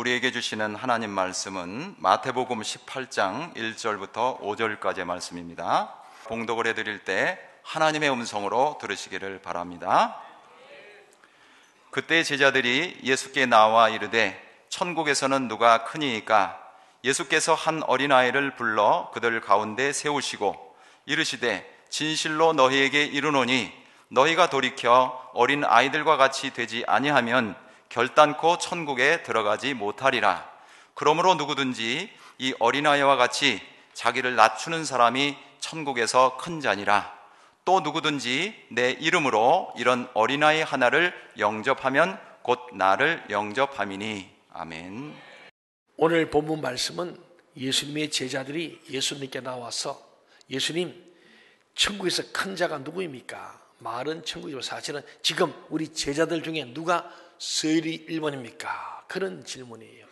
우리에게 주시는 하나님 말씀은 마태복음 18장 1절부터 5절까지의 말씀입니다. 봉독을 해드릴 때 하나님의 음성으로 들으시기를 바랍니다. 그때 제자들이 예수께 나와 이르되 천국에서는 누가 크니이까? 예수께서 한 어린아이를 불러 그들 가운데 세우시고 이르시되 진실로 너희에게 이르노니 너희가 돌이켜 어린 아이들과 같이 되지 아니하면 결단코 천국에 들어가지 못하리라. 그러므로 누구든지 이 어린아이와 같이 자기를 낮추는 사람이 천국에서 큰 자니라. 또 누구든지 내 이름으로 이런 어린아이 하나를 영접하면 곧 나를 영접함이니. 아멘. 오늘 본문 말씀은 예수님의 제자들이 예수님께 나와서 예수님, 천국에서 큰 자가 누구입니까? 말은 천국이지만 사실은 지금 우리 제자들 중에 누가 서열이 1번입니까? 그런 질문이에요.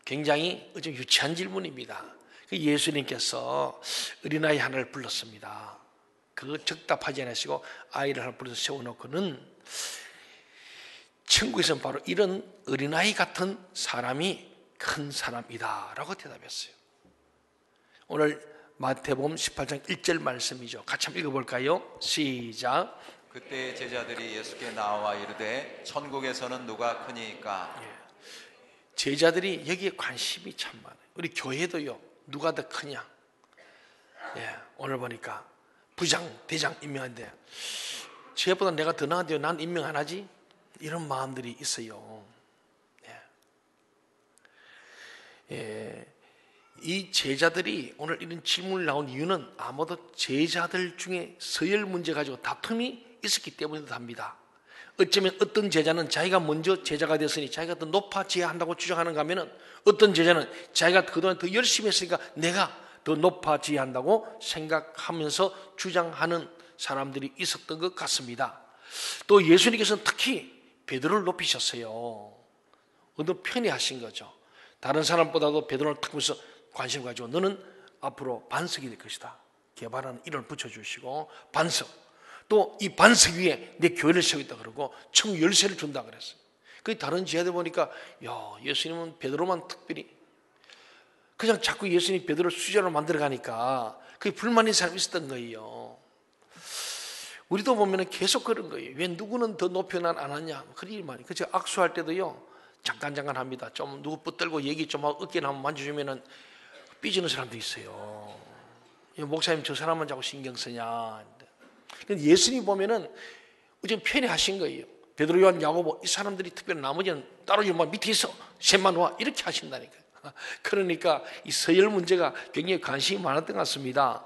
굉장히 좀 유치한 질문입니다. 예수님께서 어린아이 하나를 불렀습니다. 그 적답하지 않으시고 아이를 하나 불러서 세워놓고는 천국에서는 바로 이런 어린아이 같은 사람이 큰 사람이다 라고 대답했어요. 오늘 마태복음 18장 1절 말씀이죠. 같이 한번 읽어볼까요? 시작. 그때 제자들이 예수께 나와 이르되 천국에서는 누가 크니까? 제자들이 여기에 관심이 참 많아요. 우리 교회도요, 누가 더 크냐? 오늘 보니까 부장, 대장 임명한데 쟤보다 내가 더 나은데요, 난 임명 안 하지? 이런 마음들이 있어요. 이 제자들이 오늘 이런 질문을 나온 이유는 아마도 제자들 중에 서열 문제 가지고 다툼이 있었기 때문이기도 합니다. 어쩌면 어떤 제자는 자기가 먼저 제자가 됐으니 자기가 더 높아져야 한다고 주장하는가 하면은 어떤 제자는 자기가 그동안 더 열심히 했으니까 내가 더 높아져야 한다고 생각하면서 주장하는 사람들이 있었던 것 같습니다. 또 예수님께서는 특히 베드로를 높이셨어요. 어느 편히 하신 거죠. 다른 사람보다도 베드로를 탁면서 관심을 가지고 너는 앞으로 반석이 될 것이다. 개발하는 이름을 붙여주시고 반석. 또 이 반석 위에 내 교회를 세우겠다 그러고 천국 열쇠를 준다 그랬어요. 그 다른 제자들 보니까 예수님은 베드로만 특별히 그냥 자꾸 예수님이 베드로를 수제로 만들어 가니까 그게 불만인 사람이 있었던 거예요. 우리도 보면 계속 그런 거예요. 왜 누구는 더 높여 난 안 하냐? 그런 말이. 그래서 악수할 때도요. 잠깐 합니다. 좀 누구 붙들고 얘기 좀 하고 어깨나 한번 만져주면은 삐지는 사람도 있어요. 목사님 저 사람만 자꾸 신경 쓰냐. 근데 예수님 보면은 좀 편히 하신 거예요. 베드로, 요한, 야고보 이 사람들이 특별히 나머지는 따로 좀 밑에 있어 셋만 와 이렇게 하신다니까요. 그러니까 이 서열 문제가 굉장히 관심이 많았던 것 같습니다.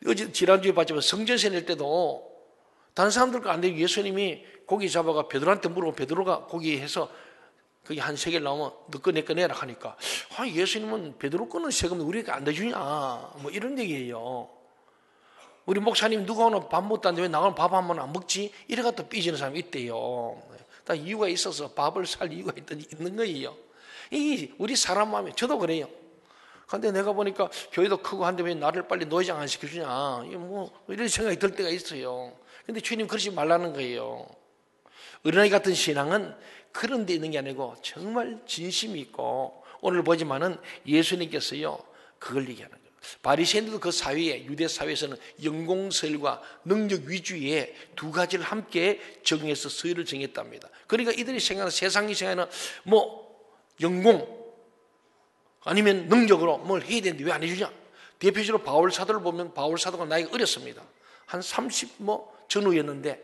어제 지난주에 봤지만 성전세 낼 때도 다른 사람들과 안 되고 예수님이 고기 잡아가 베드로한테 물어보고 베드로가 고기 해서 거기 한 세 개를 나오면 너 거 내 거 내라 하니까 예수님은 베드로 거는 세금을 우리에게 안 내주냐 뭐 이런 얘기예요. 우리 목사님 누가 오늘 밥 못 땄는데 왜 나가면 밥 한 번 안 먹지? 이래가 또 삐지는 사람이 있대요. 다 이유가 있어서 밥을 살 이유가 있는 거예요. 이 우리 사람 마음이 저도 그래요. 근데 내가 보니까 교회도 크고 한데 왜 나를 빨리 노회장 안 시켜주냐? 이런 생각이 들 때가 있어요. 근데 주님 그러지 말라는 거예요. 어린아이 같은 신앙은 그런 데 있는 게 아니고 정말 진심이 있고 오늘 보지만은 예수님께서요 그걸 얘기하는 거예요. 바리새인들도 그 사회에 유대 사회에서는 영공서열과 능력 위주의 두 가지를 함께 적용해서 서열을 정했답니다. 그러니까 이들이 생각하는 세상이 생각하는 영공 아니면 능력으로 뭘 해야 되는데 왜 안 해주냐? 대표적으로 바울 사도를 보면 바울 사도가 나이가 어렸습니다. 한 30 전후였는데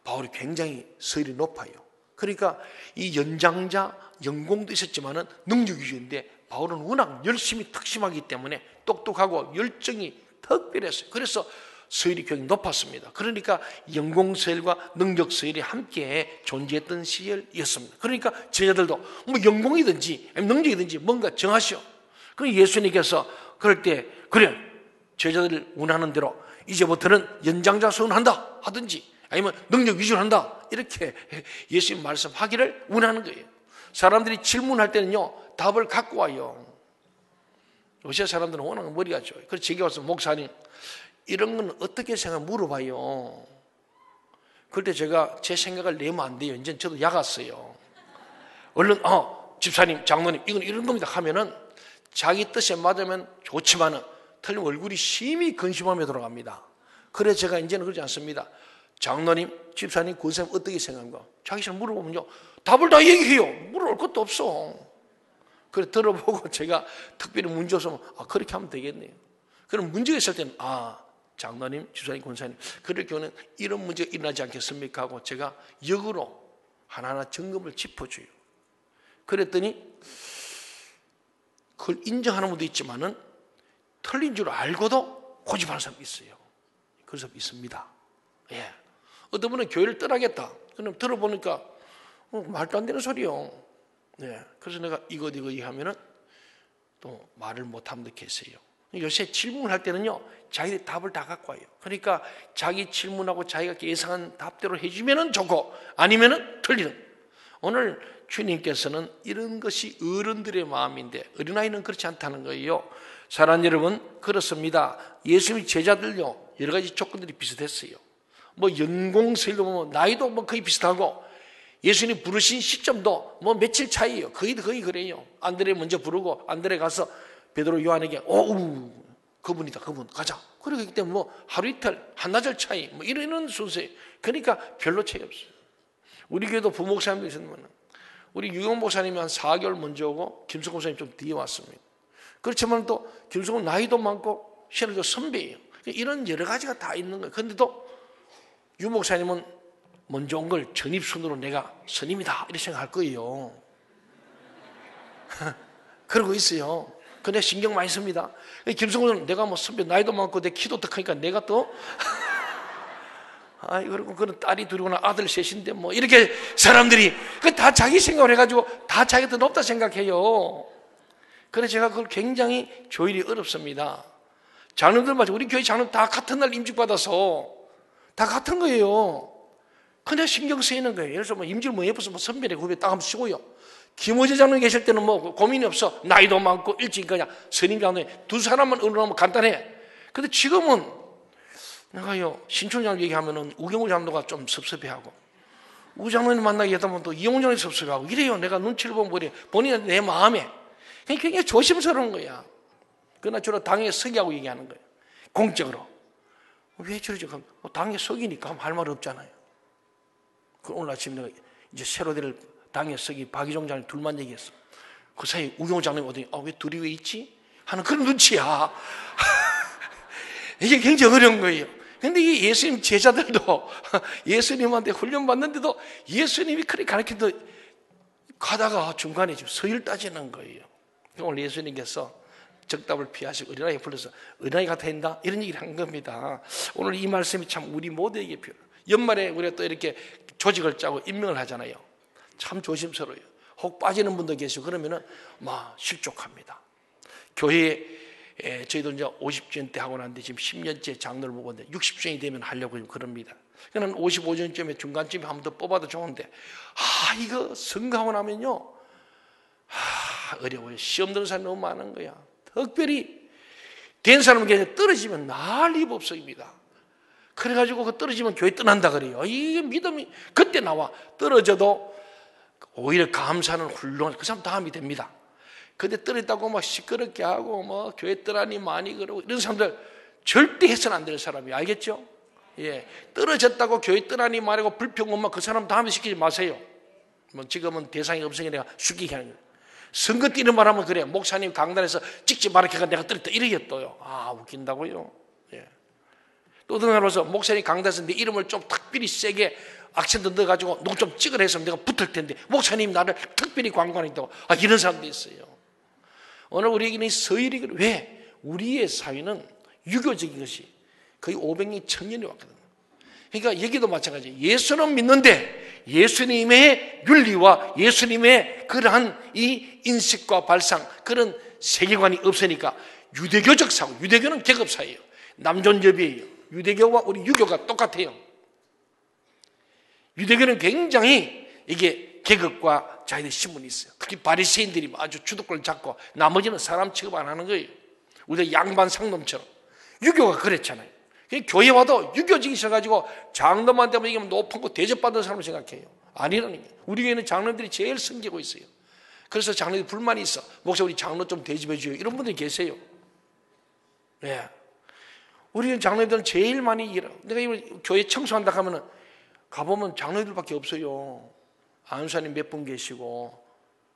바울이 굉장히 서열이 높아요. 그러니까 이 연장자 연공도 있었지만은 능력 위주인데 바울은 워낙 열심히 특심하기 때문에 똑똑하고 열정이 특별했어요. 그래서 서열이 굉장히 높았습니다. 그러니까 연공서열과 능력서열이 함께 존재했던 시절이었습니다. 그러니까 제자들도 연공이든지 능력이든지 뭔가 정하시오. 그럼 예수님께서 그럴 때 그래 제자들 원하는 대로 이제부터는 연장자 서운한다 하든지 아니면 능력 위주로 한다 이렇게 예수님 말씀하기를 원하는 거예요. 사람들이 질문할 때는요 답을 갖고 와요. 요새 사람들은 워낙 머리가 좋아요. 그래서 제게 와서 목사님 이런 건 어떻게 생각 물어봐요. 그럴 때 제가 제 생각을 내면 안 돼요. 이제 저도 약았어요. 얼른 집사님, 장로님, 이건 이런 겁니다 하면은 자기 뜻에 맞으면 좋지만은 틀리면 얼굴이 심히 근심하며 돌아갑니다. 그래서 제가 이제는 그러지 않습니다. 장로님, 집사님, 권사님 어떻게 생각합니까? 자기 잘 물어보면요 답을 다 얘기해요. 물어볼 것도 없어. 그래 들어보고 제가 특별히 문제 없으면 그렇게 하면 되겠네요. 그럼 문제가 있을 때는 장로님, 집사님, 권사님 그럴 경우는 이런 문제가 일어나지 않겠습니까? 하고 제가 역으로 하나하나 점검을 짚어줘요. 그랬더니 그걸 인정하는 분도 있지만은 틀린 줄 알고도 고집하는 사람이 있어요. 그런 사람이 있습니다. 예. 어떤 분은 교회를 떠나겠다. 그럼 들어보니까 말도 안 되는 소리요. 네. 그래서 내가 이거 하면은 또 말을 못하는 분 계세요. 요새 질문할 때는요 자기들이 답을 다 갖고 와요. 그러니까 자기 질문하고 자기가 예상한 답대로 해주면은 좋고 아니면은 틀리는. 오늘 주님께서는 이런 것이 어른들의 마음인데 어린아이는 그렇지 않다는 거예요. 사랑하는 여러분, 그렇습니다. 예수님의 제자들요 여러 가지 조건들이 비슷했어요. 뭐 연공세일도 보면 나이도 뭐 거의 비슷하고 예수님 부르신 시점도 뭐 며칠 차이예요. 거의 그래요. 안드레 먼저 부르고 안드레 가서 베드로 요한에게 그분이다 그분 가자. 그러기 때문에 뭐 하루 이틀 한나절 차이 뭐 이런 순서예요. 그러니까 별로 차이 없어요. 우리 교회도 부목사님도 있으면 우리 유영 목사님이 한 4개월 먼저 오고 김성호 목사님 좀 뒤에 왔습니다. 그렇지만 또 김성호 나이도 많고 신학도 선배예요. 이런 여러 가지가 다 있는 거예요. 그런데도 유 목사님은 먼저 온 걸 전입순으로 내가 스님이다 이렇게 생각할 거예요. 그러고 있어요. 근데 신경 많이 씁니다. 김성호는 내가 뭐 선배 나이도 많고 내 키도 더 크니까 내가 또 그리고 그런 딸이 둘이거나 아들 셋인데 뭐 이렇게 사람들이 다 자기 생각을 해가지고 다 자기가 더 높다 생각해요. 그래서 제가 그걸 굉장히 조율이 어렵습니다. 장로들 마찬가지. 우리 교회 장로 다 같은 날 임직받아서 다 같은 거예요. 근데 신경 쓰이는 거예요. 예를 들어서 뭐 임직을 뭐 예뻐서 뭐 선배네 후배 딱 한번 쓰고요. 김호재 장로 계실 때는 뭐 고민이 없어. 나이도 많고 일찍 그냥 선임 장로에 두 사람만 의논하면 간단해. 근데 지금은 내가요 신촌 장로 얘기하면은 우경우 장로가 좀 섭섭해하고 우 장로님 만나게 하다 보면 또 이용우 장로님 섭섭해하고 이래요. 내가 눈치를 보면 그래. 본인은 내 마음에 굉장히 조심스러운 거야. 그러나 주로 당에 서기하고 얘기하는 거예요. 공적으로. 왜 저러지? 당에 서기니까 할 말 없잖아요. 오늘 아침 내가 이제 새로 될 당에 서기 박희종 장님 둘만 얘기했어. 그 사이 우경우 장님 오더니 왜 둘이 왜 있지? 하는 그런 눈치야. 이게 굉장히 어려운 거예요. 근데 이 예수님 제자들도 예수님한테 훈련받는데도 예수님이 그렇게 가르쳐도 가다가 중간에 지금 서열 따지는 거예요. 오늘 예수님께서 적답을 피하시고 어린아이 불러서 어린아이 같아 한다 이런 얘기를 한 겁니다. 오늘 이 말씀이 참 우리 모두에게 필요해요. 연말에 우리가 또 이렇게 조직을 짜고 임명을 하잖아요. 참 조심스러워요. 혹 빠지는 분도 계시고 그러면은 막 실족합니다. 교회에 저희도 이제 50주년 때 하고 났는데 지금 10년째 장로를 보고 있는데 60주년이 되면 하려고 그럽니다. 그러는 55주년쯤에 중간쯤에 한 번 더 뽑아도 좋은데 이거 선거하고 나면요 어려워요. 시험 드는 사람이 너무 많은 거야. 특별히 된 사람에게 떨어지면 난리법석입니다. 그래가지고 그 떨어지면 교회 떠난다 그래요. 이게 믿음이 그때 나와. 떨어져도 오히려 감사는 훌륭한 그 사람 다음이 됩니다. 근데 떨어졌다고 막 시끄럽게 하고 뭐 교회 떠나니 많이 그러고 이런 사람들 절대 해서는 안 될 사람이에요. 알겠죠? 예, 떨어졌다고 교회 떠나니 말하고 불평만 그 사람 다음에 시키지 마세요. 뭐 지금은 대상이 없으니까 내가 숙이게 하는 거예요. 선거 뛰는 말하면 그래. 목사님 강단에서 찍지 말아가 내가 떨었다 이러겠어요. 웃긴다고요. 예. 또 다른 나라에서 목사님 강단에서 내 이름을 좀 특별히 세게 악센트 넣어가지고 누구 좀 찍으라 해서 내가 붙을 텐데 목사님 나를 특별히 광고하겠다고 이런 사람도 있어요. 오늘 우리에게는 서열이 왜? 우리의 사회는 유교적인 것이 거의 500년, 1000년이 왔거든요. 그러니까 여기도 마찬가지예요. 예수는 믿는데 예수님의 윤리와 예수님의 그러한 이 인식과 발상 그런 세계관이 없으니까 유대교적 사고, 유대교는 계급사예요. 남존여비예요. 유대교와 우리 유교가 똑같아요. 유대교는 굉장히 이게 계급과 자기들 신분이 있어요. 특히 바리새인들이 아주 주도권을 잡고 나머지는 사람 취급 안 하는 거예요. 우리가 양반 상놈처럼. 유교가 그랬잖아요. 교회 와도 유교적이 있어가지고 장로만 되면 이게 높은 거 대접받는 사람을 생각해요. 아니라는 거예요. 우리 교회는 장로들이 제일 섬기고 있어요. 그래서 장로들 불만이 있어. 목사 우리 장로 좀 대접해 줘요. 이런 분들이 계세요. 예. 우리 장로들은 제일 많이 일해요. 내가 이번 교회 청소한다 하면은 가보면 장로들밖에 없어요. 안수사님 몇 분 계시고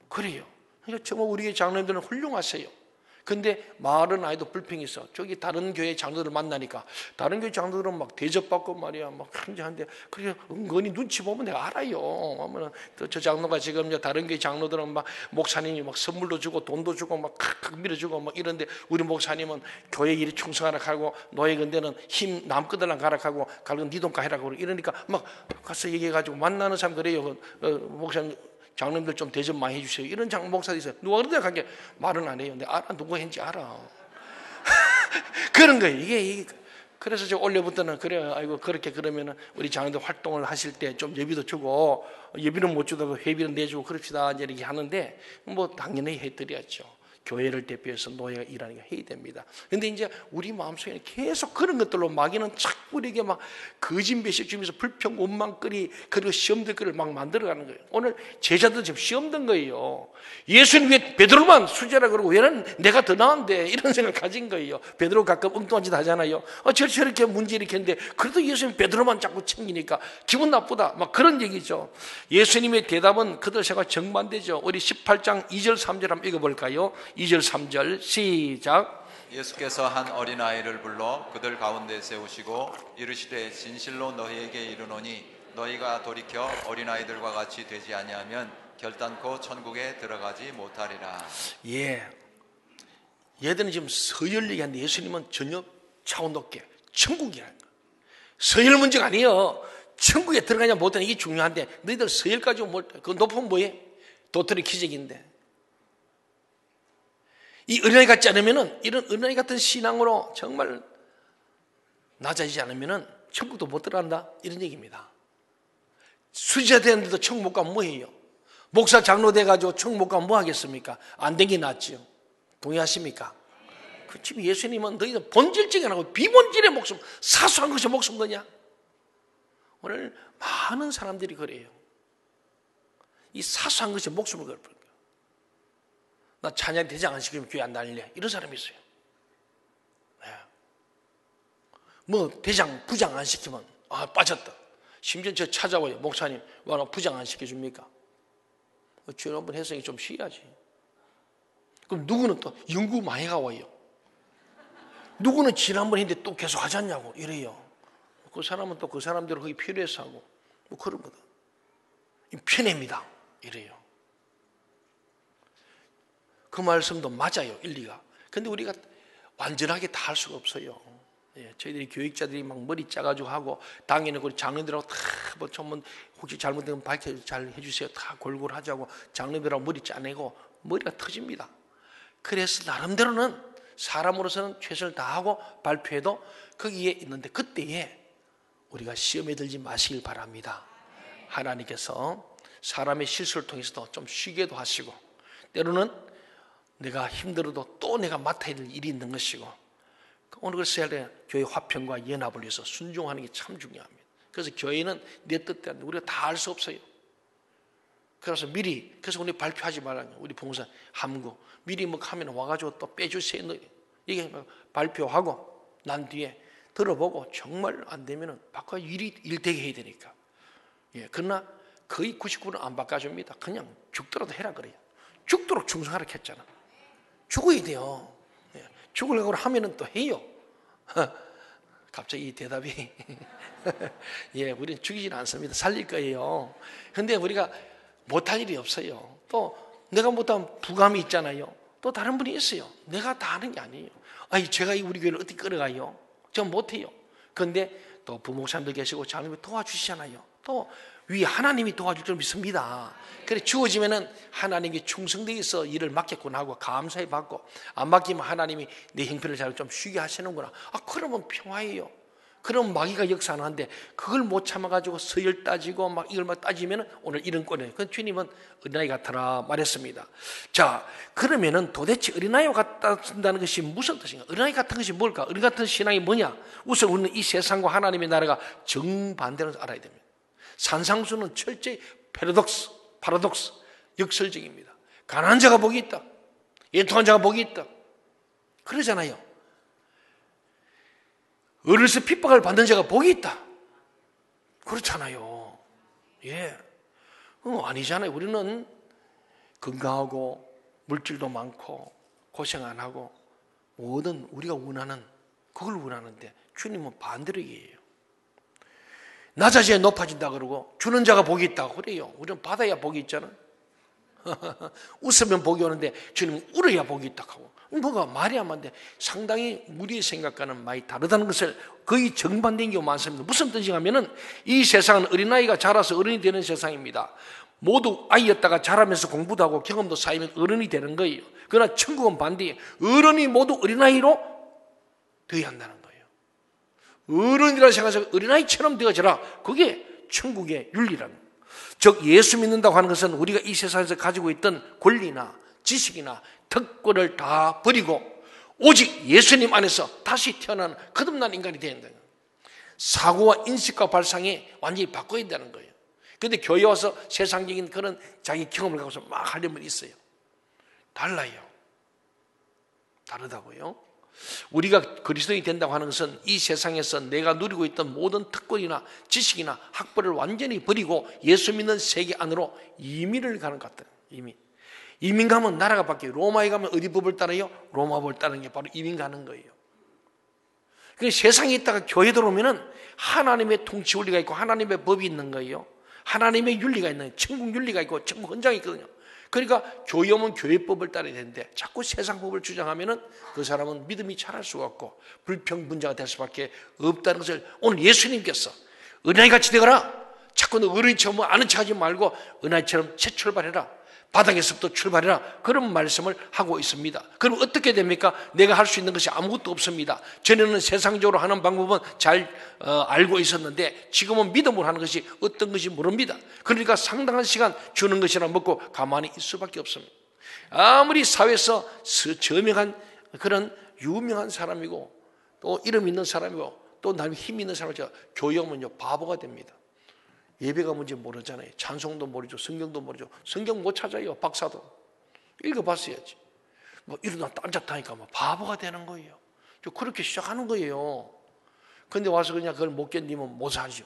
그래요. 그러니까 정말 우리 교회 장로들은 훌륭하세요. 근데 말은 아이도 불평이 있어. 저기 다른 교회 장로들 만나니까 다른 교회 장로들은 막 대접받고 말이야 막 한데 그래 은근히 눈치 보면 내가 알아요. 하면은 저 장로가 지금 다른 교회 장로들은 막 목사님이 막 선물도 주고 돈도 주고 막 밀어주고 막 이런데 우리 목사님은 교회 일이 충성하라 하고 노예 근데는 힘 남거들랑 가라 하고 갈건 네 돈가 해라 그러고 이러니까 막 가서 얘기해가지고 만나는 사람 그래요. 목사님 장로님들 좀 대접 많이 해주세요. 이런 목사도 있어요. 누가 그런데 가게 말은 안 해요. 근데 알아. 누가 했는지 알아. 그런 거예요. 이게. 그래서 저 올해부터는 그래요. 아이고, 그렇게 그러면은 우리 장로들 활동을 하실 때 좀 예비도 주고, 예비는 못 주다가 회비는 내주고 그럽시다. 이렇게 하는데, 뭐, 당연히 해드려야죠. 교회를 대표해서 노예가 일하는 게 해야 됩니다. 근데 이제 우리 마음속에는 계속 그런 것들로 마귀는 자꾸 우리에게 막 거짓메시 주면서 불평, 원망거리, 그리고 시험들거리를 막 만들어가는 거예요. 오늘 제자들 지금 시험 든 거예요. 예수님 왜 베드로만 수제라 그러고 왜는 내가 더 나은데 이런 생각 가진 거예요. 베드로 가끔 엉뚱한 짓 하잖아요. 저렇게 문제 일으켰는데 그래도 예수님 베드로만 자꾸 챙기니까 기분 나쁘다. 막 그런 얘기죠. 예수님의 대답은 그들 생각 정반대죠. 우리 18장 2절 3절 한번 읽어볼까요? 2절 3절 시작. 예수께서 한 어린아이를 불러 그들 가운데 세우시고 이르시되 진실로 너희에게 이르노니 너희가 돌이켜 어린아이들과 같이 되지 아니하면 결단코 천국에 들어가지 못하리라. 예, 얘들은 지금 서열 얘기하는데 예수님은 전혀 차원 높게 천국이라는 거예요. 서열 문제가 아니에요. 천국에 들어가냐 못하냐 이게 중요한데 너희들 서열 가지고 그 높으면 뭐해? 도토리 기적인데 이 어린아이 같지 않으면은 이런 어린아이 같은 신앙으로 정말 낮아지지 않으면은 천국도 못 들어간다 이런 얘기입니다. 수지자 되는데도 천국 못 가면 뭐해요? 목사 장로 돼가지고 천국 못 가면 뭐 하겠습니까? 안 된 게 낫지요. 동의하십니까? 그 지금 예수님은 너희들 본질적인 하고 비본질의 목숨, 사소한 것이 목숨 거냐? 오늘 많은 사람들이 그래요. 이 사소한 것이 목숨을 걸어버린 거예요. 나 찬양 대장 안 시키면 교회 안 다닐래. 이런 사람이 있어요. 네. 뭐 대장 부장 안 시키면 빠졌다. 심지어 저 찾아와요. 목사님 왜 나 부장 안 시켜줍니까? 주일 한번 해서 좀 쉬어야지. 그럼 누구는 또 연구 많이 가와요. 누구는 지난번 했는데 또 계속 하지 않냐고 이래요. 그 사람은 또 그 사람대로 거기 필요해서 하고 뭐 그런 거다. 편애입니다. 이래요. 그 말씀도 맞아요. 일리가. 근데 우리가 완전하게 다 할 수가 없어요. 예, 저희들이 교육자들이 막 머리 짜가지고 하고 당연히 우리 장로들하고 다뭐 전문 혹시 잘못되면 밝혀 잘 해주세요. 다 골고루 하자고 장로들하고 머리 짜내고 머리가 터집니다. 그래서 나름대로는 사람으로서는 최선을 다하고 발표해도 거기에 있는데 그때에 우리가 시험에 들지 마시길 바랍니다. 하나님께서 사람의 실수를 통해서도 좀 쉬게도 하시고 때로는 내가 힘들어도 또 내가 맡아야 될 일이 있는 것이고 오늘 글쎄 교회 화평과 연합을 위해서 순종하는 게 참 중요합니다. 그래서 교회는 내 뜻대로 우리가 다 알 수 없어요. 그래서 미리 그래서 우리 발표하지 말라는 우리 봉사 함구 미리 뭐 하면 와가지고 또 빼주세요. 이게 발표하고 난 뒤에 들어보고 정말 안 되면은 바꿔 일 되게 해야 되니까. 예, 그러나 거의 99%는 안 바꿔줍니다. 그냥 죽더라도 해라 그래요. 죽도록 충성하라 했잖아. 죽어야 돼요. 예, 죽으려고 하면은 또 해요. 갑자기 이 대답이 예, 우리는 죽이지는 않습니다. 살릴 거예요. 근데 우리가 못할 일이 없어요. 또 내가 못하면 부감이 있잖아요. 또 다른 분이 있어요. 내가 다 하는 게 아니에요. 아니 제가 우리 교회를 어떻게 끌어가요? 전 못해요. 그런데 또 부목사님도 계시고 장로님이 도와주시잖아요. 또 위 하나님이 도와줄 줄 믿습니다. 그래 주어지면은 하나님이 충성되어 있어 일을 맡겠구나 하고 감사히 받고 안 맡기면 하나님이 내 형편을 잘 좀 쉬게 하시는구나. 그러면 평화예요. 그럼 마귀가 역사하는데 그걸 못 참아가지고 서열 따지고 막 이걸 막 따지면은 오늘 이런 꼴이에요. 그 주님은 어린아이 같아라 말했습니다. 자, 그러면은 도대체 어린아이 같다는 것이 무슨 뜻인가? 어린아이 같은 것이 뭘까? 어린아이 같은 신앙이 뭐냐? 우선 우리는 이 세상과 하나님의 나라가 정반대로 알아야 됩니다. 산상수는 철저히 파라독스, 역설적입니다. 가난한 자가 복이 있다. 애통한 자가 복이 있다. 그러잖아요. 어려서 핍박을 받는 자가 복이 있다. 그렇잖아요. 예. 아니잖아요. 우리는 건강하고 물질도 많고 고생 안 하고 뭐든 우리가 원하는 그걸 원하는데 주님은 반대로 얘기해요. 낮아져야 높아진다 그러고 주는 자가 복이 있다고 그래요. 우리는 받아야 복이 있잖아. 웃으면 복이 오는데 주님은 울어야 복이 있다고 하고 뭐가 말이 안 맞는데 상당히 우리의 생각과는 많이 다르다는 것을 거의 정반대인 경우가 많습니다. 무슨 뜻이냐 하면은 이 세상은 어린아이가 자라서 어른이 되는 세상입니다. 모두 아이였다가 자라면서 공부도 하고 경험도 쌓이면 어른이 되는 거예요. 그러나 천국은 반대예요. 어른이 모두 어린아이로 되어야 한다는 거예요. 어른이라 생각해서 어린아이처럼 되어져라. 그게 천국의 윤리라는 거예요. 즉 예수 믿는다고 하는 것은 우리가 이 세상에서 가지고 있던 권리나 지식이나 특권을 다 버리고 오직 예수님 안에서 다시 태어나는 거듭난 인간이 되어야 된다는 거예요. 사고와 인식과 발상이 완전히 바꿔야 된다는 거예요. 그런데 교회 와서 세상적인 그런 자기 경험을 갖고서 막 하려면 있어요. 달라요. 다르다고요. 우리가 그리스도인이 된다고 하는 것은 이 세상에서 내가 누리고 있던 모든 특권이나 지식이나 학벌을 완전히 버리고 예수 믿는 세계 안으로 이민을 가는 것 같아요. 이민 가면 나라가 바뀌어요. 로마에 가면 어디 법을 따라요? 로마 법을 따르는 게 바로 이민 가는 거예요. 그래서 세상에 있다가 교회 들어오면은 하나님의 통치 원리가 있고 하나님의 법이 있는 거예요. 하나님의 윤리가 있는 거예요. 천국 윤리가 있고 천국 헌장이 있거든요. 그러니까 교회 오면 교회법을 따라야 되는데 자꾸 세상법을 주장하면은 그 사람은 믿음이 자랄 수가 없고 불평분자가 될 수밖에 없다는 것을 오늘 예수님께서 어린아이같이 되거라. 자꾸 너 어른처럼 아는 척하지 말고 어린아이처럼 재출발해라. 바닥에서부터 출발해라. 그런 말씀을 하고 있습니다. 그럼 어떻게 됩니까? 내가 할 수 있는 것이 아무것도 없습니다. 전에는 세상적으로 하는 방법은 잘 알고 있었는데 지금은 믿음으로 하는 것이 어떤 것이 모릅니다. 그러니까 상당한 시간 주는 것이나 먹고 가만히 있을 수밖에 없습니다. 아무리 사회에서 저명한 그런 유명한 사람이고 또 이름 있는 사람이고 또 나름 힘 있는 사람이고 교회 오면요 바보가 됩니다. 예배가 뭔지 모르잖아요. 찬송도 모르죠. 성경도 모르죠. 성경 못 찾아요. 박사도. 읽어봤어야지. 뭐 일어났다 앉았다 하니까 뭐 바보가 되는 거예요. 그렇게 시작하는 거예요. 근데 와서 그냥 그걸 못 견디면 못 살죠.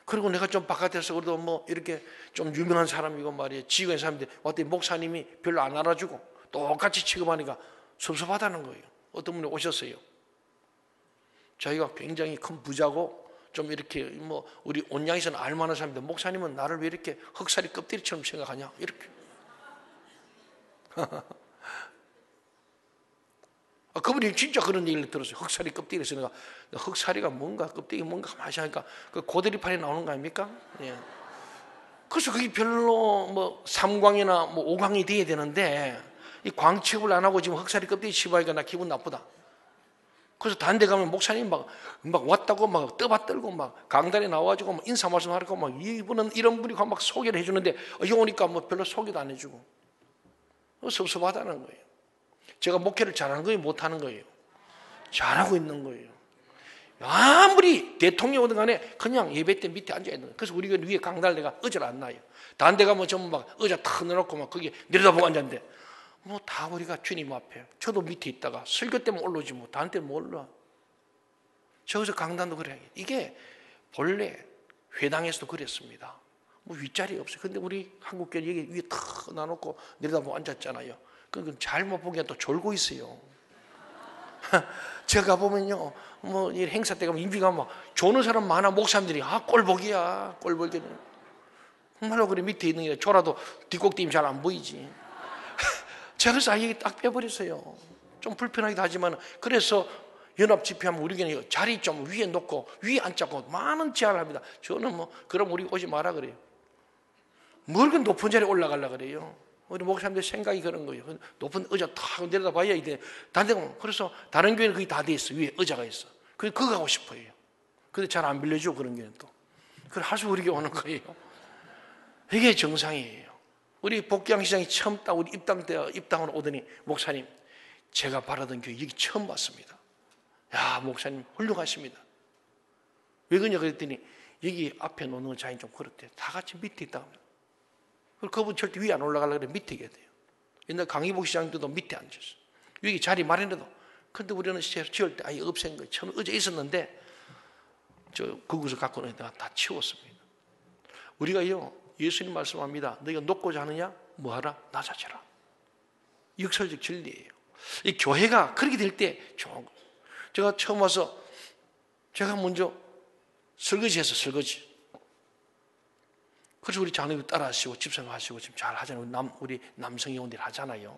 그리고 내가 좀 바깥에서 그래도 뭐 이렇게 좀 유명한 사람이고 말이에요. 지구의 사람인데 어떤 목사님이 별로 안 알아주고 똑같이 취급하니까 섭섭하다는 거예요. 어떤 분이 오셨어요. 자기가 굉장히 큰 부자고 좀 이렇게 뭐 우리 온양에서는 알만한 사람인데 목사님은 나를 왜 이렇게 흑살이 껍데기처럼 생각하냐 이렇게. 그분이 진짜 그런 얘기를 들었어요. 흑살이 껍데기에서 내가 흑살이가 뭔가 껍데기 뭔가 마시 하니까 그 고대리판에 나오는 거 아닙니까? 예. 그래서 그게 별로 뭐 3광이나 뭐 5광이 돼야 되는데 이 광취업을 안 하고 지금 흑살이 껍데기 씹으니까 나 기분 나쁘다. 그래서 다른 데 가면 목사님 막 왔다고 막 떠받들고 막 강단에 나와가지고 막 인사 말씀하고 막 이분은 이런 분이고 막 소개를 해주는데 여기 오니까 뭐 별로 소개도 안 해주고 섭섭하다는 거예요. 제가 목회를 잘하는 거예요? 못하는 거예요? 잘하고 있는 거예요. 아무리 대통령 오든 간에 그냥 예배 때 밑에 앉아야 되는 거예요. 그래서 우리가 위에 강단을 내가 의자를 안 놔요. 다른 데 가면 전부 막 의자 탁 내놓고 막 거기 내려다보고 앉았는데 뭐 다 우리가 주님 앞에 저도 밑에 있다가 설교 때문에 올라오지 뭐 다른 때는 못 올라. 저기서 강단도 그래요. 이게 본래 회당에서도 그랬습니다. 뭐 윗자리 없어요. 근데 우리 한국교회 여기 위에 탁 놔놓고 내려다보고 앉았잖아요. 그건 잘못 보기엔 또 졸고 있어요. 제가 보면요, 뭐 이 행사 때 가면 인비가 막 조는 사람 많아. 목사님들이 꼴보기야, 꼴보기는 정말로 그래 밑에 있는 게 졸아도 뒷꼭대임 잘 안 보이지. 제가 그래서 아예 딱 빼버렸어요. 좀 불편하기도 하지만 그래서 연합 집회하면 우리 교회는 자리 좀 위에 놓고 위에 앉자고 많은 제안을 합니다. 저는 뭐 그럼 우리 오지 마라 그래요. 뭘 그 높은 자리에 올라가려 그래요. 우리 목사님들 생각이 그런 거예요. 높은 의자 탁 내려다봐야 이제 다른 그래서 다른 교회는 거의 다 돼 있어. 위에 의자가 있어. 그거 가고 싶어요. 근데 잘 안 빌려줘 그런 교회는 또. 그걸 하수 우리 교회 오는 거예요. 이게 정상이에요. 우리 복귀양 시장이 처음 딱 우리 입당으로 오더니 목사님 제가 바라던 교회 여기 처음 왔습니다. 야 목사님 훌륭하십니다. 왜 그러냐 그랬더니 여기 앞에 놓는 자인 좀 그렇대. 다 같이 밑에 있다. 그분 절대 위에 안 올라가려고 그래. 밑에 계야 돼요. 옛날 강희복 시장도 밑에 앉았어. 여기 자리 마련해도. 근데 우리는 지을 때 아예 없앤 거예요. 처음에 어제 있었는데 그곳을 갖고 오는 데가 다 치웠습니다. 우리가요, 예수님 말씀합니다. 너희가 높고자 하느냐? 뭐하라? 낮아져라. 역설적 진리예요. 이 교회가 그렇게 될 때 좋은 거예요. 제가 처음 와서 제가 먼저 설거지해서 설거지. 그래서 우리 장로님 따라 하시고 집사님 하시고 지금 잘 하잖아요. 우리 남성 회원들이 하잖아요.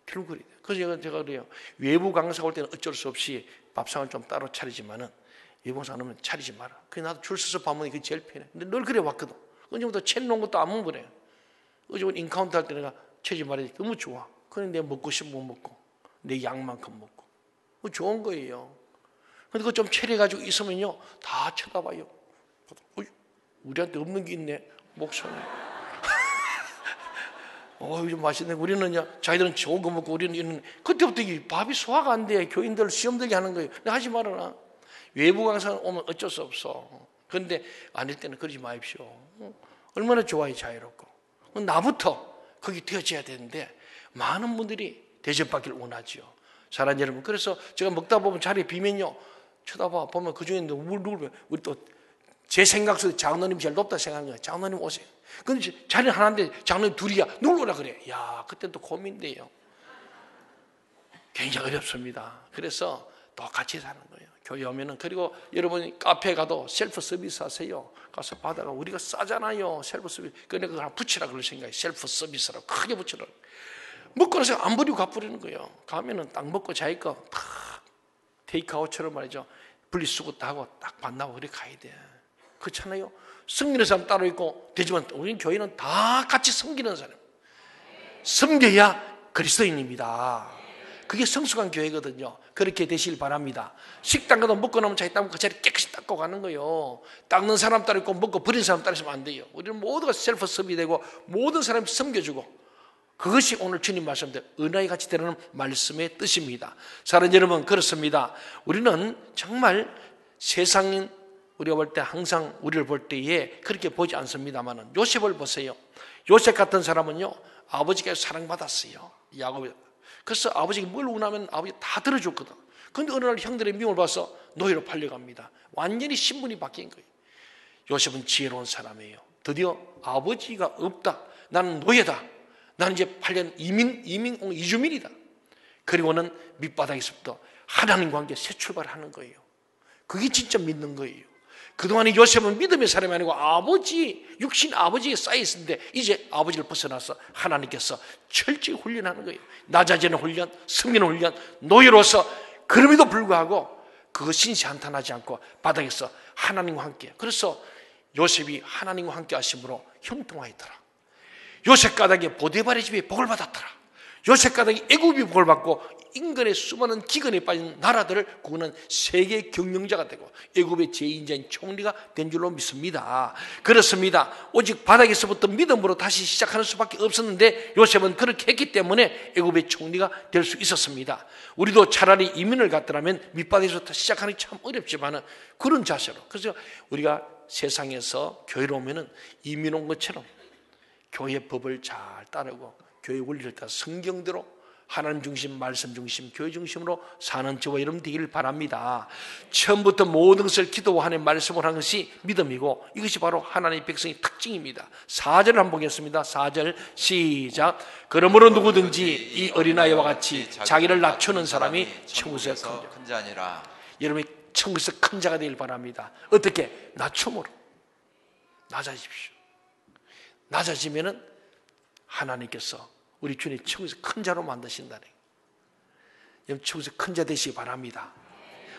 결국 그래요. 그래서 제가 그래요. 외부 강사가 올 때는 어쩔 수 없이 밥상을 좀 따로 차리지만은 외부 강사 안 오면 차리지 마라. 그래 나도 줄 서서 밥 먹는 게 제일 편해. 근데 늘 그래 왔거든. 언제부터 채놓은 것도 안 먹으래. 어제 인카운트 할 때 내가 채지 말아야지. 너무 좋아. 그런데 내가 먹고 싶으면 못 먹고 내 양만큼 먹고. 좋은 거예요. 근데 그거 좀 체려가지고 있으면요 다 쳐다봐요. 우리한테 없는 게 있네. 목소리. 좀 맛있네. 우리는요, 자기들은 좋은 거 먹고 우리는 이런. 그때부터 이 밥이 소화가 안 돼. 교인들 시험 들게 하는 거예요. 근데 하지 말아라. 외부 강사 오면 어쩔 수 없어. 그런데 아닐 때는 그러지 마십시오. 얼마나 좋아요, 자유롭고. 나부터 거기 되어져야 되는데 많은 분들이 대접받기를 원하죠. 사랑하는 여러분. 그래서 제가 먹다 보면 자리에 비면요, 쳐다봐 보면 그 중에 누굴 우리 또 제 생각 속에 장로님이 제일 높다 생각하는 거예요. 장로님 오세요. 근데 자리는 하나인데 장로님 둘이야. 누굴 오라 그래. 야, 그때는 또 고민돼요. 굉장히 어렵습니다. 그래서 또 같이 사는 거예요. 교회 오면은. 그리고 여러분이 카페에 가도 셀프 서비스 하세요. 가서 받아가. 우리가 싸잖아요. 셀프 서비스. 그러니까 그거 하나 붙이라 그럴 생각이에요. 셀프 서비스라고 크게 붙이라. 먹고 나서 안 버리고 갚으려는 거예요. 가면은 딱 먹고 자기 거 팍 테이크아웃처럼 말이죠. 분리수거 다 하고 딱 만나고 그래 가야 돼. 그렇잖아요. 섬기는 사람 따로 있고 되지만 우리 교회는 다 같이 섬기는 사람. 섬겨야 그리스도인입니다. 그게 성숙한 교회거든요. 그렇게 되시길 바랍니다. 식당 가도 먹고 나면 자기 닦고 그 자리 깨끗이 닦고 가는 거예요. 닦는 사람 따로 있고 먹고 버리는 사람 따로 있으면 안 돼요. 우리는 모두가 셀프 서비스 되고 모든 사람이 섬겨주고 그것이 오늘 주님 말씀대로 은하의 같이 되는 말씀의 뜻입니다. 사랑하는 여러분, 그렇습니다. 우리는 정말 세상인 우리가 볼 때 항상 우리를 볼 때에 그렇게 보지 않습니다만 요셉을 보세요. 요셉 같은 사람은요 아버지께 사랑받았어요. 야곱이. 그래서 아버지가 뭘 원하면 아버지 다 들어줬거든. 그런데 어느 날 형들의 미움을 봐서 노예로 팔려갑니다. 완전히 신분이 바뀐 거예요. 요셉은 지혜로운 사람이에요. 드디어 아버지가 없다. 나는 노예다. 나는 이제 팔린 이주민이다. 그리고는 밑바닥에서부터 하나님과 함께 새 출발하는 거예요. 그게 진짜 믿는 거예요. 그동안에 요셉은 믿음의 사람이 아니고 육신 아버지에 쌓여있었는데 이제 아버지를 벗어나서 하나님께서 철저히 훈련하는 거예요. 낮아지는 훈련, 섬기는 훈련, 노예로서 그럼에도 불구하고 그거 신시 한탄하지 않고 바닥에서 하나님과 함께. 그래서 요셉이 하나님과 함께 하심으로 형통하였더라. 요셉 가닥에 보디발의 집에 복을 받았더라. 요셉 가닥이 애굽이 복을 받고 인간의 수많은 기근에 빠진 나라들을 구하는 세계 경영자가 되고 애굽의 제2인자인 총리가 된 줄로 믿습니다. 그렇습니다. 오직 바닥에서부터 믿음으로 다시 시작하는 수밖에 없었는데 요셉은 그렇게 했기 때문에 애굽의 총리가 될 수 있었습니다. 우리도 차라리 이민을 갔더라면 밑바닥에서부터 시작하는 게 참 어렵지만 그런 자세로. 그래서 우리가 세상에서 교회로 오면은 이민 온 것처럼 교회 법을 잘 따르고 교회 원리를 따라 성경대로 하나님 중심, 말씀 중심, 교회 중심으로 사는 저와 여러분 되기를 바랍니다. 처음부터 모든 것을 기도와 하나님의 말씀을 한 것이 믿음이고 이것이 바로 하나님의 백성의 특징입니다. 4절을 한번 보겠습니다. 4절 시작. 그러므로 누구든지 이 어린아이와 같이 자기를 낮추는 사람이 천국에서 큰 자니라. 여러분이 천국에서 큰 자가 되길 바랍니다. 어떻게? 낮춤으로 낮아지십시오. 낮아지면은 하나님께서 우리 주님 천국에서 큰 자로 만드신다네. 여러분 천국에서 큰 자 되시기 바랍니다.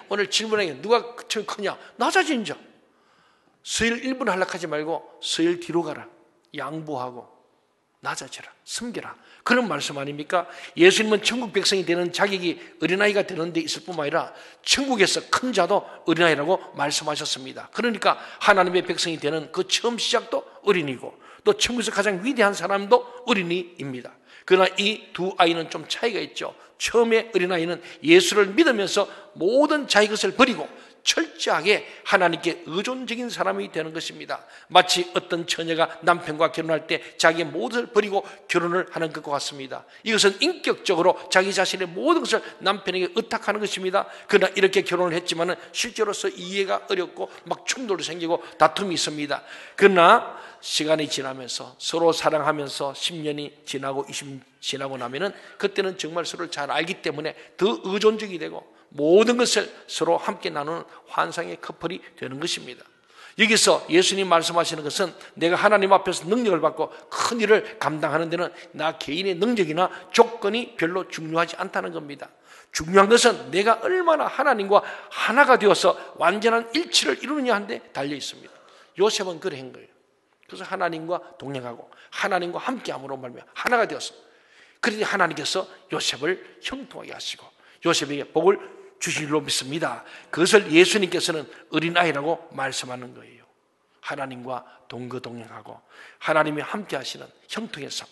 오늘 질문에 누가 천국이 크냐? 낮아진 자. 수일 1분 하락하지 말고 수일 뒤로 가라. 양보하고 낮아져라. 섬겨라. 그런 말씀 아닙니까? 예수님은 천국 백성이 되는 자격이 어린아이가 되는 데 있을 뿐만 아니라 천국에서 큰 자도 어린아이라고 말씀하셨습니다. 그러니까 하나님의 백성이 되는 그 처음 시작도 어린이고 또 천국에서 가장 위대한 사람도 어린이입니다. 그러나 이 두 아이는 좀 차이가 있죠. 처음에 어린아이는 예수를 믿으면서 모든 자기 것을 버리고 철저하게 하나님께 의존적인 사람이 되는 것입니다. 마치 어떤 처녀가 남편과 결혼할 때 자기의 모든 것을 버리고 결혼을 하는 것과 같습니다. 이것은 인격적으로 자기 자신의 모든 것을 남편에게 의탁하는 것입니다. 그러나 이렇게 결혼을 했지만 실제로서 이해가 어렵고 막 충돌도 생기고 다툼이 있습니다. 그러나 시간이 지나면서 서로 사랑하면서 10년이 지나고 20년 지나고 나면은 그때는 정말 서로를 잘 알기 때문에 더 의존적이 되고 모든 것을 서로 함께 나누는 환상의 커플이 되는 것입니다. 여기서 예수님 말씀하시는 것은 내가 하나님 앞에서 능력을 받고 큰 일을 감당하는 데는 나 개인의 능력이나 조건이 별로 중요하지 않다는 겁니다. 중요한 것은 내가 얼마나 하나님과 하나가 되어서 완전한 일치를 이루느냐 하는 데 달려 있습니다. 요셉은 그런 거예요. 그래서 하나님과 동행하고 하나님과 함께함으로 말미암아 하나가 되었어. 그러니 하나님께서 요셉을 형통하게 하시고 요셉에게 복을 주실 줄로 믿습니다. 그것을 예수님께서는 어린아이라고 말씀하는 거예요. 하나님과 동거동행하고 하나님이 함께 하시는 형통의 삶.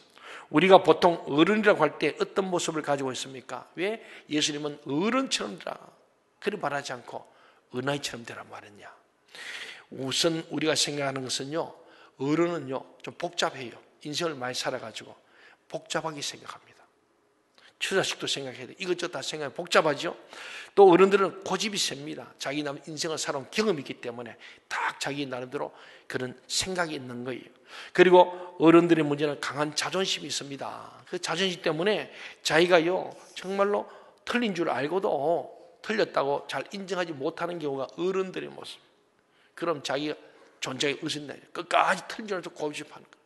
우리가 보통 어른이라고 할 때 어떤 모습을 가지고 있습니까? 왜 예수님은 어른처럼 되라 그리 말하지 않고 어린아이처럼 되라 말했냐? 우선 우리가 생각하는 것은요, 어른은요 좀 복잡해요. 인생을 많이 살아가지고 복잡하게 생각합니다. 처자식도 생각해야 돼. 이것저것 다 생각하면 복잡하죠. 또 어른들은 고집이 셉니다. 자기 남 인생을 살아온 경험이 있기 때문에 딱 자기 나름대로 그런 생각이 있는 거예요. 그리고 어른들의 문제는 강한 자존심이 있습니다. 그 자존심 때문에 자기가요 정말로 틀린 줄 알고도 틀렸다고 잘 인정하지 못하는 경우가 어른들의 모습. 그럼 자기가 존재에 의심돼요. 끝까지 틀린 줄 알고 고집하는 거예요.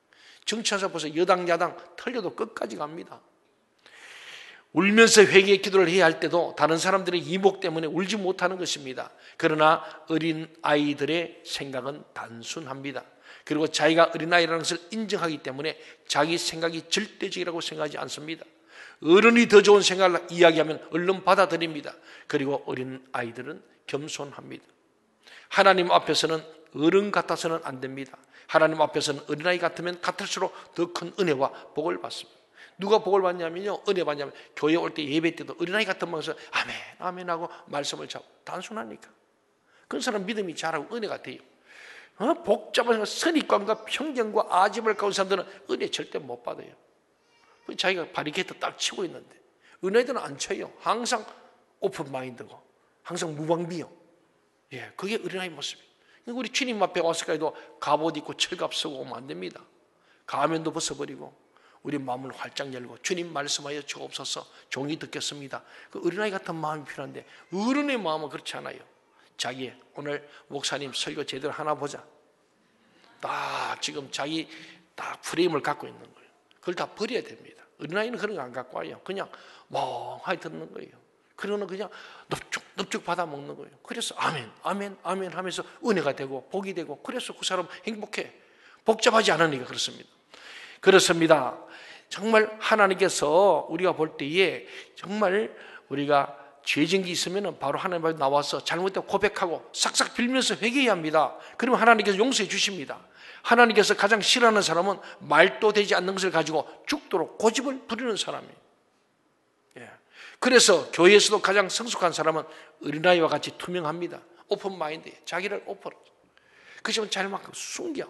정치하다 보세요. 여당 야당 틀려도 끝까지 갑니다. 울면서 회개의 기도를 해야 할 때도 다른 사람들의 이목 때문에 울지 못하는 것입니다. 그러나 어린 아이들의 생각은 단순합니다. 그리고 자기가 어린아이라는 것을 인정하기 때문에 자기 생각이 절대적이라고 생각하지 않습니다. 어른이 더 좋은 생각을 이야기하면 얼른 받아들입니다. 그리고 어린아이들은 겸손합니다. 하나님 앞에서는 어른 같아서는 안 됩니다. 하나님 앞에서는 어린아이 같으면 같을수록 더 큰 은혜와 복을 받습니다. 누가 복을 받냐면요, 은혜 받냐면 교회 올 때 예배 때도 어린아이 같은 마음에서 아멘 아멘 하고 말씀을 잡고 단순하니까 그런 사람 믿음이 자라고 은혜가 돼요. 복잡한 선입관과 편견과 아집을 가진 사람들은 은혜 절대 못 받아요. 자기가 바리케이트 딱 치고 있는데 은혜들은 안 쳐요. 항상 오픈 마인드고 항상 무방비요. 예, 그게 어린아이 모습이에요. 우리 주님 앞에 왔을까지도 갑옷 입고 철갑 쓰고 오면 안 됩니다. 가면도 벗어버리고 우리 마음을 활짝 열고 주님 말씀하여 주옵소서 종이 듣겠습니다. 그 어린아이 같은 마음이 필요한데 어른의 마음은 그렇지 않아요. 자기 오늘 목사님 설교 제대로 하나 보자. 딱 지금 자기 딱 프레임을 갖고 있는 거예요. 그걸 다 버려야 됩니다. 어린아이는 그런 거 안 갖고 와요. 그냥 멍하니 듣는 거예요. 그러는 그냥 넙죽 받아 먹는 거예요. 그래서 아멘 아멘 아멘 하면서 은혜가 되고 복이 되고 그래서 그 사람 행복해. 복잡하지 않으니까 그렇습니다. 그렇습니다. 정말 하나님께서 우리가 볼 때에 정말 우리가 죄진 게 있으면 바로 하나님 앞에 나와서 잘못된 고백하고 싹싹 빌면서 회개해야 합니다. 그러면 하나님께서 용서해 주십니다. 하나님께서 가장 싫어하는 사람은 말도 되지 않는 것을 가지고 죽도록 고집을 부리는 사람이에요. 예. 그래서 교회에서도 가장 성숙한 사람은 어린아이와 같이 투명합니다. 오픈 마인드에 자기를 오픈. 그렇지만 잘만큼 숨겨.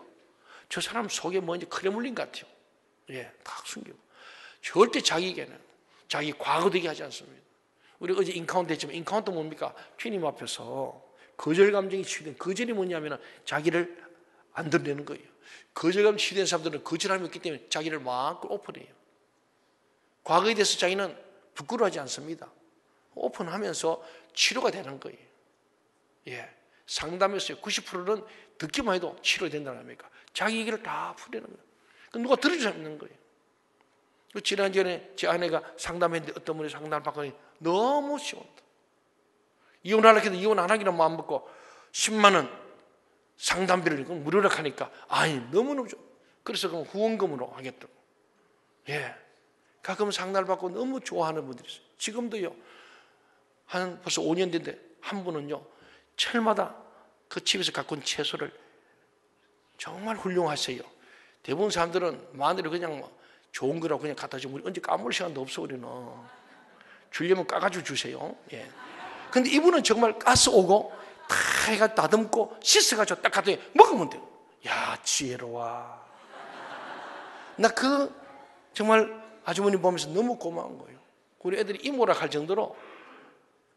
저 사람 속에 뭔지 크레물린 같아요. 예, 다 숨기고. 절대 자기에게는 자기 과거도 얘기하지 않습니다. 우리 어제 인카운트 했지만 인카운트 뭡니까? 주님 앞에서 거절 감정이 치유된 거절이 뭐냐면 자기를 안 드러내는 거예요. 거절감 치유된 사람들은 거절함이 없기 때문에 자기를 막 오픈해요. 과거에 대해서 자기는 부끄러워하지 않습니다. 오픈하면서 치료가 되는 거예요. 예, 상담에서요 90%는 듣기만 해도 치료된다는 겁니까? 자기 얘기를 다 풀려는 거예요. 누가 들어주지 않는 거예요. 지난전에 제 아내가 상담했는데 어떤 분이 상담을 받고 너무 시원하다. 이혼하려고 해도 이혼 안 하기로 마음 먹고 10만 원 상담비를 무료로 하니까 아니 너무너무 좋아. 그래서 그럼 후원금으로 하겠다고. 예, 가끔 상담을 받고 너무 좋아하는 분들이 있어요. 지금도요. 한 벌써 5년 됐는데 한 분은요. 철마다 그 집에서 갖고 온 채소를 정말 훌륭하세요. 대부분 사람들은 마늘을 그냥 좋은 거라고 그냥 갖다 주면 우리 언제 까먹을 시간도 없어 우리는. 주려면 까가지고 주세요. 예. 근데 이분은 정말 가스 오고 다 해가 다듬고 씻어가지고 딱 갖다 먹으면 돼요. 야, 지혜로워. 나 정말 아주머니 보면서 너무 고마운 거예요. 우리 애들이 이모락 할 정도로,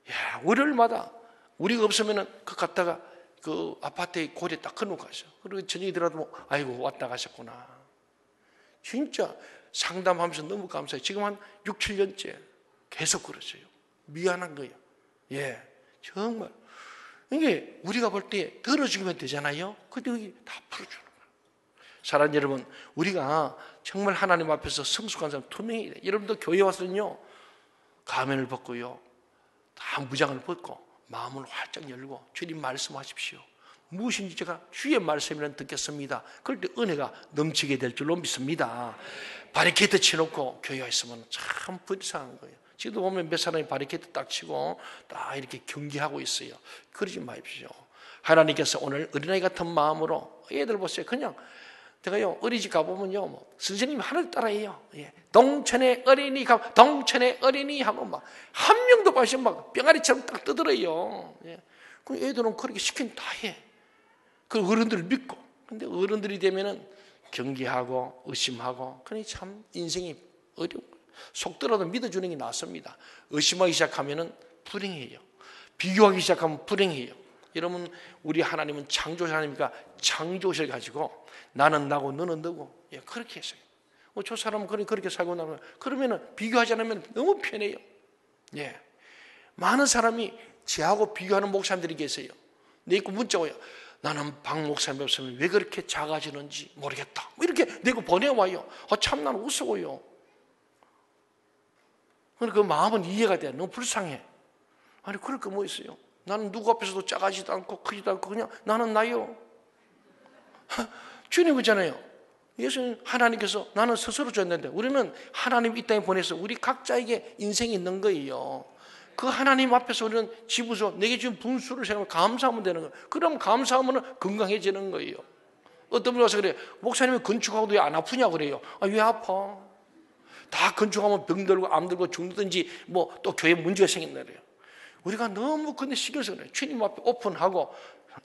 야, 월요일마다 우리가 없으면은 그 갔다가 그 아파트에 고리에 딱 걸어놓고 가죠. 그리고 저녁에 들어도 아이고 왔다 가셨구나. 진짜 상담하면서 너무 감사해요. 지금 한 6, 7년째 계속 그러세요. 미안한 거예요. 예, 정말. 이게 우리가 볼 때 들어주면 되잖아요. 근데 이게 다 풀어주는 거예요. 사랑하는 여러분, 우리가 정말 하나님 앞에서 성숙한 사람 투명해야 돼요. 여러분도 교회 와서는요, 가면을 벗고요, 다 무장을 벗고 마음을 활짝 열고 주님 말씀하십시오. 무엇인지 제가 주의 말씀이란 듣겠습니다. 그럴 때 은혜가 넘치게 될 줄로 믿습니다. 바리케이트 쳐놓고 교회에 있으면 참 불쌍한 거예요. 지금도 보면 몇 사람이 바리케이트 딱 치고 딱 이렇게 경기하고 있어요. 그러지 마십시오. 하나님께서 오늘 어린아이 같은 마음으로, 애들 보세요. 그냥 제가요, 어린이집 가보면요, 선생님이 하늘 따라해요. 예. 동천의 어린이 동천의 어린이 하고 막 한 명도 빠지 막 병아리처럼 딱 떠들어요. 예. 그 애들은 그렇게 시키면 다 해. 그 어른들을 믿고. 근데 어른들이 되면은 경계하고 의심하고, 그러니 참 인생이 어려운 거예요. 속더라도 믿어주는 게 낫습니다. 의심하기 시작하면은 불행해요. 비교하기 시작하면 불행해요. 여러분, 우리 하나님은 창조자 하나님이니까 창조실 가지고 나는 나고 너는 너고, 예, 그렇게 했어요. 저 사람은 그렇게 살고 나면, 그러면은 비교하지 않으면 너무 편해요. 예. 많은 사람이 저하고 비교하는 목사님들이 계세요. 내거 문자 와요. 나는 박 목사님 없으면 왜 그렇게 작아지는지 모르겠다. 이렇게 내거 보내와요. 참 나는 우스워요. 그 마음은 이해가 돼. 너무 불쌍해. 아니, 그럴 거 뭐 있어요? 나는 누구 앞에서도 작아지도 않고 크지도 않고 그냥 나는 나요. 주님 그잖아요. 예수님 하나님께서 나는 스스로 줬는데, 우리는 하나님 이 땅에 보내서 우리 각자에게 인생이 있는 거예요. 그 하나님 앞에서 우리는 지부서 내게 준 분수를 생각하면 감사하면 되는 거예요. 그럼 감사하면 건강해지는 거예요. 어떤 분이 와서 그래요. 목사님이 건축하고도 왜 안 아프냐 그래요. 아, 왜 아파? 다 건축하면 병들고 암들고 죽든지 뭐 또 교회 문제가 생긴다 그래요. 우리가 너무 근데 신경 써요. 주님 앞에 오픈하고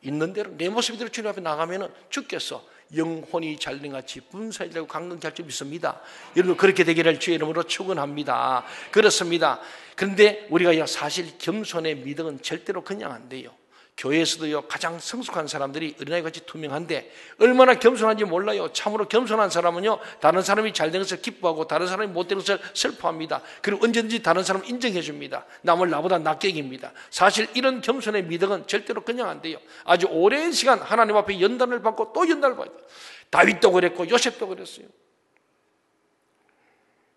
있는 대로 내 모습대로 주님 앞에 나가면은 죽겠어. 영혼이 잘된 같이 분사이 되고 강건케 할 줄 믿습니다. 여러분, 그렇게 되기를 주의 이름으로 축원합니다. 그렇습니다. 그런데 우리가 사실 겸손의 미덕은 절대로 그냥 안 돼요. 교회에서도요, 가장 성숙한 사람들이 어린아이같이 투명한데 얼마나 겸손한지 몰라요. 참으로 겸손한 사람은요, 다른 사람이 잘된 것을 기뻐하고 다른 사람이 못된 것을 슬퍼합니다. 그리고 언제든지 다른 사람을 인정해 줍니다. 남을 나보다 낫게 여깁니다. 사실 이런 겸손의 미덕은 절대로 그냥 안 돼요. 아주 오랜 시간 하나님 앞에 연단을 받고 또 연단을 받아요. 다윗도 그랬고 요셉도 그랬어요.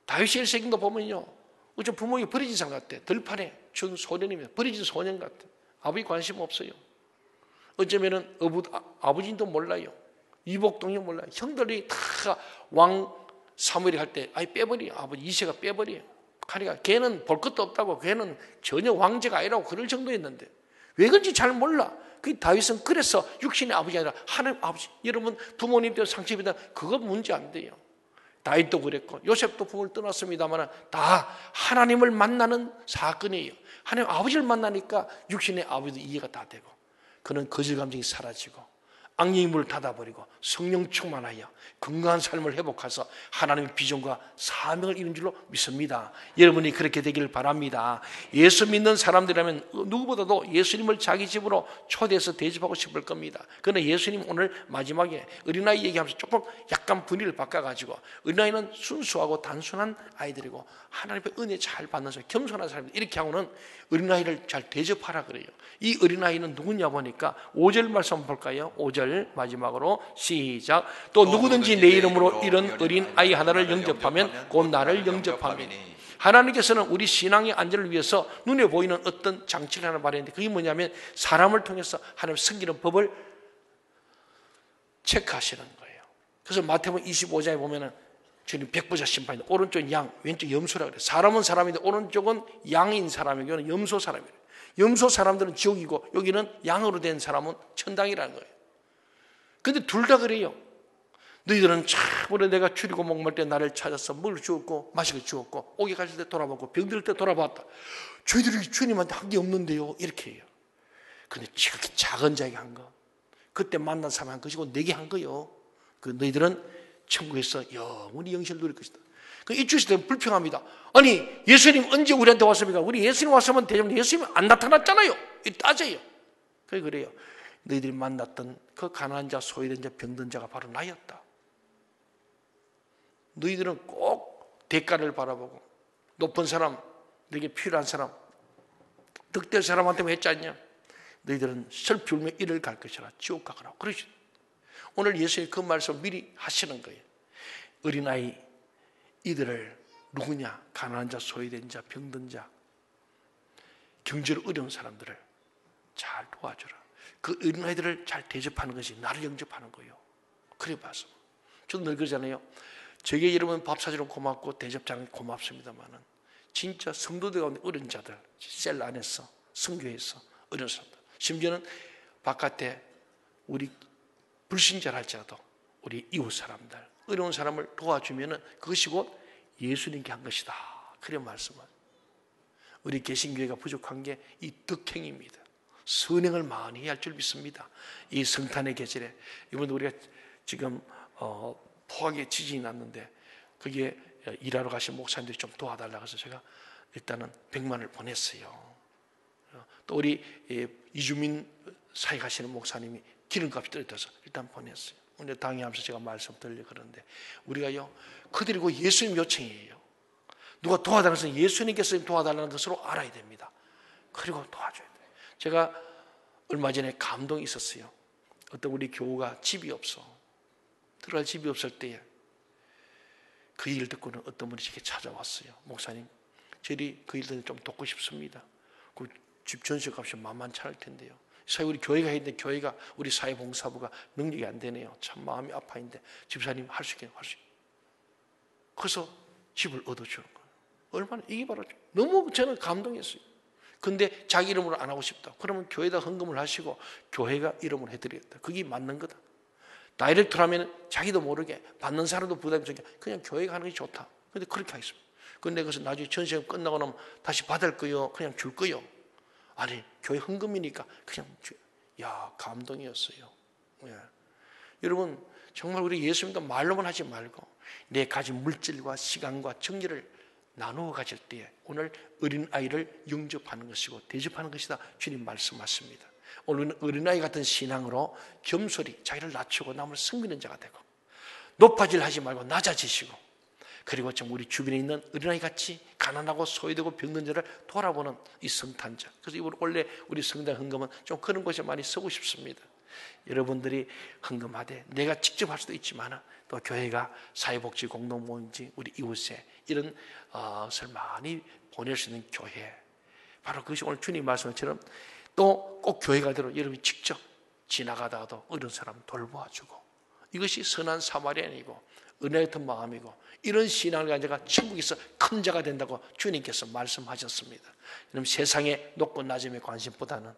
다윗의 일생도 보면요, 어쩌면 부모에게 버려진 사람 같아. 들판에 준 소년이면 버려진 소년 같아. 아버지 관심 없어요. 어쩌면은 아버지도 몰라요. 이복동이 몰라요. 형들이 다 왕 사무엘이 할 때 아예 빼버려. 아버지 이세가 빼버려. 그러니까 걔는 볼 것도 없다고, 걔는 전혀 왕제가 아니라고 그럴 정도였는데 왜 그런지 잘 몰라. 그 다윗은 그래서 육신의 아버지 아니라 하나님 아버지. 여러분, 부모님들 상처입니다. 그거 문제 안 돼요. 다윗도 그랬고 요셉도 부모를 떠났습니다만 다 하나님을 만나는 사건이에요. 하나님 아버지를 만나니까 육신의 아버지도 이해가 다 되고, 그는 거절 감정이 사라지고 악령의 문을 닫아버리고 성령 충만하여 건강한 삶을 회복해서 하나님의 비전과 사명을 이룬 줄로 믿습니다. 여러분이 그렇게 되기를 바랍니다. 예수 믿는 사람들이라면 누구보다도 예수님을 자기 집으로 초대해서 대접하고 싶을 겁니다. 그러나 예수님 오늘 마지막에 어린아이 얘기하면서 조금 약간 분위기를 바꿔가지고, 어린아이는 순수하고 단순한 아이들이고 하나님의 은혜 잘 받는 사람, 겸손한 사람들, 이렇게 하고는 어린아이를 잘 대접하라 그래요. 이 어린아이는 누구냐 보니까 5절 말씀 한번 볼까요? 5절 마지막으로 시작. 또 누구든지 내 이름으로 이런 어린아이 하나를 영접하면 곧 나를 영접함이니. 하나님께서는 우리 신앙의 안전을 위해서 눈에 보이는 어떤 장치를 하나 마련했는데, 그게 뭐냐면 사람을 통해서 하나님 섬기는 법을 체크하시는 거예요. 그래서 마태복음 25장에 보면은 주님 백보자 심판인데 오른쪽 양, 왼쪽 염소라 그래요. 사람은 사람인데 오른쪽은 양인 사람이고 여기는 염소 사람이래요. 염소 사람들은 지옥이고 여기는 양으로 된 사람은 천당이라는 거예요. 근데 둘 다 그래요. 너희들은 참으로 내가 줄이고 목말 때 나를 찾아서 물을 주었고 마시고 주었고 오게 가실 때 돌아봤고 병들 때 돌아봤다. 저희들이 주님한테 한 게 없는데요, 이렇게 해요. 근데 지극히 작은 자에게 한 것, 그때 만난 사람 한 것이고 내게 한 거요. 그 너희들은 천국에서 영원히 영생을 누릴 것이다. 이 주시 되면 불평합니다. 아니 예수님 언제 우리한테 왔습니까? 우리 예수님 왔으면 되지만 예수님 안 나타났잖아요. 따져요. 그래요. 너희들이 만났던 그 가난한 자, 소외된 자, 병든 자가 바로 나였다. 너희들은 꼭 대가를 바라보고 높은 사람, 너에게 필요한 사람, 득될 사람한테만 했지 않냐? 너희들은 슬피 울며 이를 갈 것이라 지옥 가거라. 그러시. 오늘 예수님 그 말씀 미리 하시는 거예요. 어린아이 이들을 누구냐? 가난한 자, 소외된 자, 병든 자, 경제로 어려운 사람들을 잘 도와주라. 그 어린아이들을 잘 대접하는 것이 나를 영접하는 거예요. 그래 봐서 저도 늘 그러잖아요. 저에게 여러분 밥 사주는 고맙고 대접 잘하는 고맙습니다만은 진짜 성도들 가운데 어린 자들, 셀 안에서 성교에서 어려운 사람들, 심지어는 바깥에 우리 불신자라 할지라도 우리 이웃 사람들, 어려운 사람을 도와주면은 그것이 곧 예수님께 한 것이다. 그런 말씀을. 우리 개신교회가 부족한 게 이 덕행입니다. 선행을 많이 해야 할 줄 믿습니다. 이 성탄의 계절에 이번 우리가 지금 포항에 지진이 났는데 거기에 일하러 가신 목사님들이 좀 도와달라고 해서 제가 일단은 100만을 보냈어요. 또 우리 이주민 사회 가시는 목사님이 기름값이 떨어져서 일단 보냈어요. 오늘 당회하면서 제가 말씀 드리려 그러는데 우리가요 그들이고 예수님 요청이에요. 누가 도와달라는 것은 예수님께서 도와달라는 것으로 알아야 됩니다. 그리고 도와줘야 돼요. 제가 얼마 전에 감동이 있었어요. 어떤 우리 교우가 집이 없어. 들어갈 집이 없을 때에 그 일 듣고는 어떤 분이 이렇게 찾아왔어요. 목사님, 저희 그 일을 좀 돕고 싶습니다. 그 집 전세값이 만만치 않을 텐데요. 사회 우리 교회가 했는데 교회가 우리 사회봉사부가 능력이 안 되네요. 참 마음이 아파인데 집사님 할 수 있겠네요. 할 수 있겠네요. 그래서 집을 얻어주는 거예요. 얼마나 이게 바로 너무 저는 감동했어요. 근데 자기 이름으로 안 하고 싶다. 그러면 교회에다 헌금을 하시고 교회가 이름으로 해드리겠다. 그게 맞는 거다. 다이렉트로 하면 자기도 모르게 받는 사람도 부담이 적게 그냥 교회가 하는 게 좋다. 근데 그렇게 하겠습니다. 근데 그것은 나중에 전세금 끝나고 나면 다시 받을 거요? 그냥 줄 거요? 아니, 교회 헌금이니까 그냥 야, 감동이었어요. 예. 여러분, 정말 우리 예수님도 말로만 하지 말고 내 가진 물질과 시간과 정리를 나누어 가질 때에 오늘 어린아이를 영접하는 것이고 대접하는 것이다. 주님 말씀하십니다. 오늘은 어린아이 같은 신앙으로 겸손히 자기를 낮추고 남을 섬기는 자가 되고 높아질 하지 말고 낮아지시고 그리고 좀 우리 주변에 있는 어린아이 같이 가난하고 소외되고 병든 자를 돌아보는 이 성탄절. 그래서 이번 원래 우리 성당 헌금은 좀 그런 곳에 많이 쓰고 싶습니다. 여러분들이 헌금하되 내가 직접 할 수도 있지만 또 교회가 사회복지 공동모임지 우리 이웃에 이런 것을 많이 보낼 수 있는 교회. 바로 그것이 오늘 주님 말씀처럼 또 꼭 교회가 되도록 여러분이 직접 지나가다가도 어려운 사람 돌보아주고 이것이 선한 사마리아인이고 은혜 같은 마음이고 이런 신앙을 가진 자가 천국에서 큰 자가 된다고 주님께서 말씀하셨습니다. 여러분 세상의 높고 낮음의 관심보다는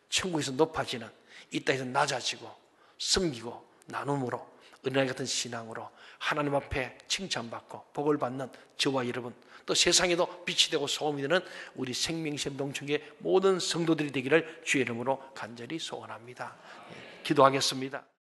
천국에서 높아지는 이 땅에서 낮아지고 섬기고 나눔으로 은혜 같은 신앙으로 하나님 앞에 칭찬받고 복을 받는 저와 여러분 또 세상에도 빛이 되고 소금이 되는 우리 생명샘 농촌의 모든 성도들이 되기를 주의 이름으로 간절히 소원합니다. 기도하겠습니다.